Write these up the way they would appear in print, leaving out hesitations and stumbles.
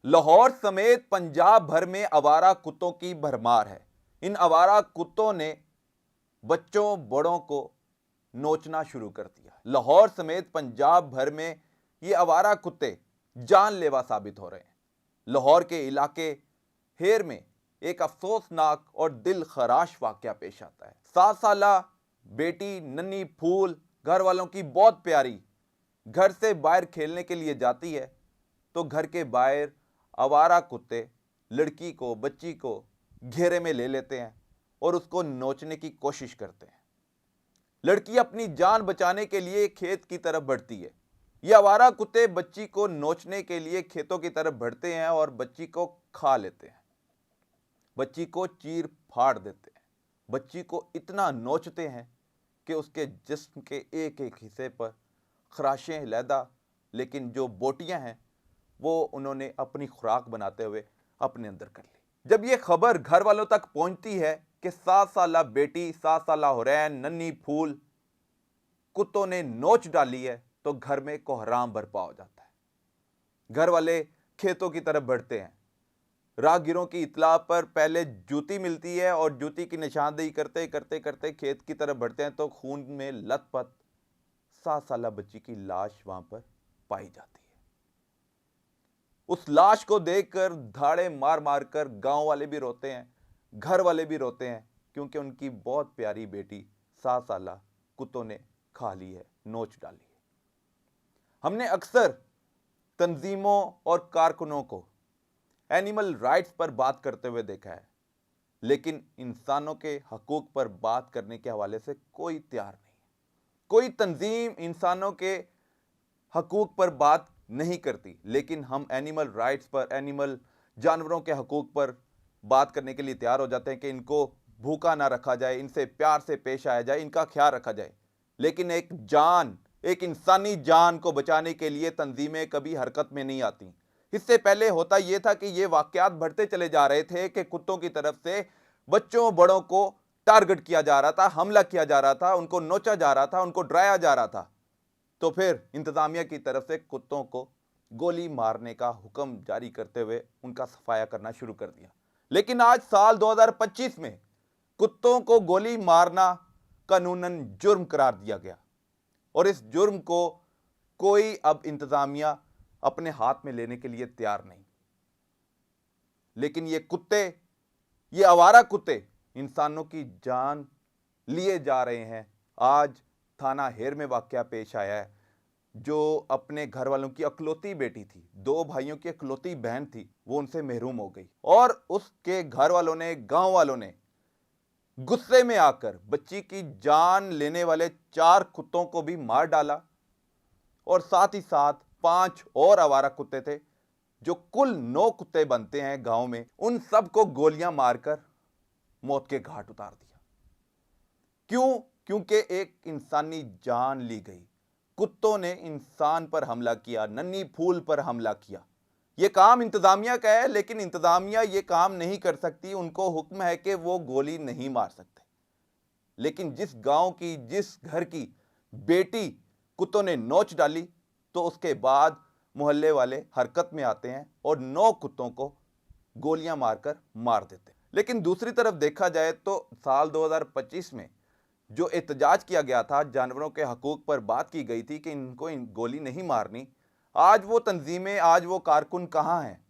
लाहौर समेत पंजाब भर में आवारा कुत्तों की भरमार है। इन आवारा कुत्तों ने बच्चों बड़ों को नोचना शुरू कर दिया। लाहौर समेत पंजाब भर में ये आवारा कुत्ते जानलेवा साबित हो रहे हैं। लाहौर के इलाके हेर में एक अफसोसनाक और दिल खराश वाकया पेश आता है। 7 साला बेटी नन्ही फूल घर वालों की बहुत प्यारी घर से बाहर खेलने के लिए जाती है तो घर के बाहर आवारा कुत्ते लड़की को बच्ची को घेरे में ले लेते हैं और उसको नोचने की कोशिश करते हैं। लड़की अपनी जान बचाने के लिए खेत की तरफ बढ़ती है। ये आवारा कुत्ते बच्ची को नोचने के लिए खेतों की तरफ बढ़ते हैं और बच्ची को खा लेते हैं, बच्ची को चीर फाड़ देते हैं, बच्ची को इतना नोचते हैं कि उसके जिस्म के एक एक हिस्से पर खराशें लैदा, लेकिन जो बोटियां हैं वो उन्होंने अपनी खुराक बनाते हुए अपने अंदर कर ली। जब ये खबर घर वालों तक पहुंचती है कि 7 साला बेटी 7 साला हुरैन नन्ही फूल कुत्तों ने नोच डाली है तो घर में कोहराम बरपा हो जाता है। घर वाले खेतों की तरफ बढ़ते हैं। राहगीरों की इतला पर पहले जूती मिलती है और जूती की निशानदेही करते करते करते खेत की तरफ बढ़ते हैं तो खून में लथपथ 7 साला बच्ची की लाश वहां पर पाई जाती है। उस लाश को देखकर धाड़े मार मार कर गांव वाले भी रोते हैं, घर वाले भी रोते हैं, क्योंकि उनकी बहुत प्यारी बेटी 7 साला कुत्तों ने खा ली है, नोच डाली है। हमने अक्सर तंजीमों और कारकुनों को एनिमल राइट्स पर बात करते हुए देखा है, लेकिन इंसानों के हकूक पर बात करने के हवाले से कोई तैयार नहीं है। कोई तंजीम इंसानों के हकूक पर बात नहीं करती, लेकिन हम एनिमल राइट्स पर, एनिमल जानवरों के हकूक पर बात करने के लिए तैयार हो जाते हैं कि इनको भूखा ना रखा जाए, इनसे प्यार से पेश आया जाए, इनका ख्याल रखा जाए। लेकिन एक इंसानी जान को बचाने के लिए तंजीमें कभी हरकत में नहीं आती। इससे पहले होता यह था कि ये वाकयात बढ़ते चले जा रहे थे कि कुत्तों की तरफ से बच्चों बड़ों को टारगेट किया जा रहा था, हमला किया जा रहा था, उनको नोचा जा रहा था, उनको डराया जा रहा था। तो फिर इंतजामिया की तरफ से कुत्तों को गोली मारने का हुक्म जारी करते हुए उनका सफाया करना शुरू कर दिया। लेकिन आज साल 2025 में कुत्तों को गोली मारना कानूनन जुर्म करार दिया गया और इस जुर्म को कोई अब इंतजामिया अपने हाथ में लेने के लिए तैयार नहीं। लेकिन ये कुत्ते, ये आवारा कुत्ते इंसानों की जान लिए जा रहे हैं। आज थाना हेर में वाकया पेश आया है, जो अपने घर वालों की अकलौती बेटी थी, 2 भाइयों की अकलौती बहन थी, वो उनसे महरूम हो गई और उसके घर वालों ने, गांव वालों ने गुस्से में आकर बच्ची की जान लेने वाले 4 कुत्तों को भी मार डाला और साथ ही साथ 5 और आवारा कुत्ते थे, जो कुल 9 कुत्ते बनते हैं गांव में, उन सब को गोलियां मारकर मौत के घाट उतार दिया। क्यों? क्योंकि एक इंसानी जान ली गई। कुत्तों ने इंसान पर हमला किया, नन्ही फूल पर हमला किया। यह काम इंतजामिया का है, लेकिन इंतजामिया यह काम नहीं कर सकती। उनको हुक्म है कि वो गोली नहीं मार सकते। लेकिन जिस गांव की, जिस घर की बेटी कुत्तों ने नोच डाली, तो उसके बाद मोहल्ले वाले हरकत में आते हैं और 9 कुत्तों को गोलियां मारकर मार देते हैं। लेकिन दूसरी तरफ देखा जाए तो साल 2025 में जो एहतजाज किया गया था, जानवरों के हकूक पर बात की गई थी कि इनको गोली नहीं मारनी, आज वो तंजीमें, आज वो कारकुन कहां हैं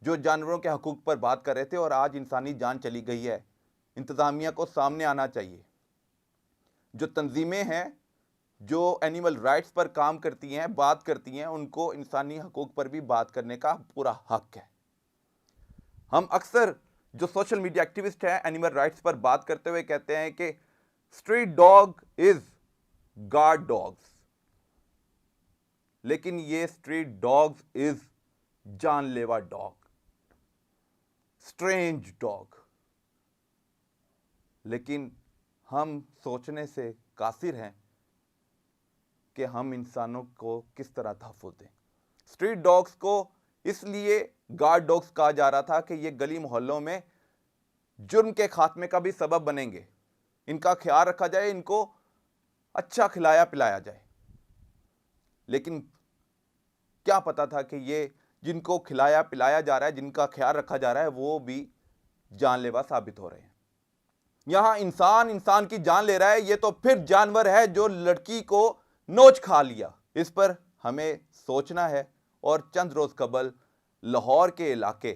जो जानवरों के हकूक पर बात कर रहे थे और आज इंसानी जान चली गई है। इंतजामिया को सामने आना चाहिए। जो तंजीमें हैं, जो एनिमल राइट्स पर काम करती हैं, बात करती हैं, उनको इंसानी हकूक पर भी बात करने का पूरा हक है। हम अक्सर जो सोशल मीडिया एक्टिविस्ट हैं, एनिमल राइट्स पर बात करते हुए कहते हैं कि street dog is guard dogs, लेकिन ये स्ट्रीट डॉग्स इज जानलेवा डॉग, स्ट्रेंज डॉग। लेकिन हम सोचने से कासिर हैं कि हम इंसानों को किस तरह तहफ़्फ़ुज़ दें। स्ट्रीट डॉग्स को इसलिए गार्ड डॉग्स कहा जा रहा था कि ये गली मोहल्लों में जुर्म के खात्मे का भी सबब बनेंगे। इनका ख्याल रखा जाए, इनको अच्छा खिलाया पिलाया जाए। लेकिन क्या पता था कि ये जिनको खिलाया पिलाया जा रहा है, जिनका ख्याल रखा जा रहा है, वो भी जानलेवा साबित हो रहे हैं। यहां इंसान इंसान की जान ले रहा है, ये तो फिर जानवर है जो लड़की को नोच खा लिया। इस पर हमें सोचना है। और चंद रोज कबल लाहौर के इलाके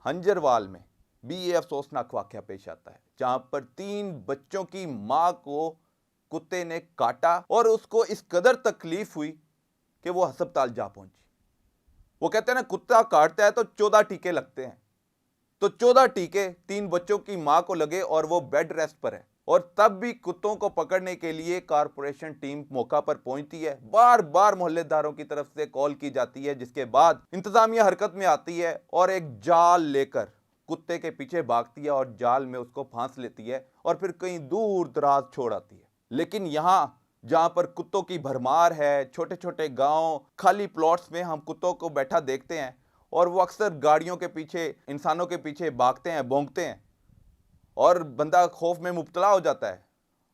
हंजरवाल में भी ये अफसोसनाक वाकया पेश आता है, जहां पर 3 बच्चों की मां को कुत्ते ने काटा और उसको इस कदर तकलीफ हुई कि वो अस्पताल जा पहुंची। वो कहते हैं ना, कुत्ता काटता है तो 14 टीके लगते हैं, तो 14 टीके 3 बच्चों की मां को लगे और वो बेड रेस्ट पर है। और तब भी कुत्तों को पकड़ने के लिए कारपोरेशन टीम मौका पर पहुंचती है, बार बार मोहल्लेदारों की तरफ से कॉल की जाती है, जिसके बाद इंतजामिया हरकत में आती है और एक जाल लेकर कुत्ते के पीछे भागती है और जाल में उसको फांस लेती है और फिर कहीं दूर दराज छोड़ आती है। लेकिन यहां जहां पर कुत्तों की भरमार है, छोटे छोटे गांव, खाली प्लॉट्स में हम कुत्तों को बैठा देखते हैं और वो अक्सर गाड़ियों के पीछे, इंसानों के पीछे भागते हैं, भौंकते हैं और बंदा खौफ में मुब्तला हो जाता है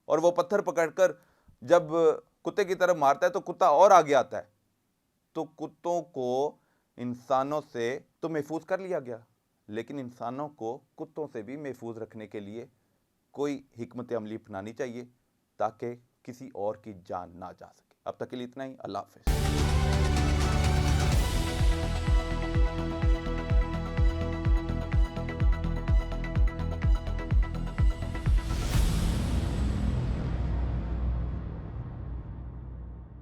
और वो पत्थर पकड़कर जब कुत्ते की तरफ मारता है तो कुत्ता और आगे आता है। तो कुत्तों को इंसानों से तो महफूज कर लिया गया, लेकिन इंसानों को कुत्तों से भी महफूज रखने के लिए कोई हिकमत अमली अपनानी चाहिए ताकि किसी और की जान ना जा सके। अब तक के लिए इतना ही। अल्लाह हाफ़िज़।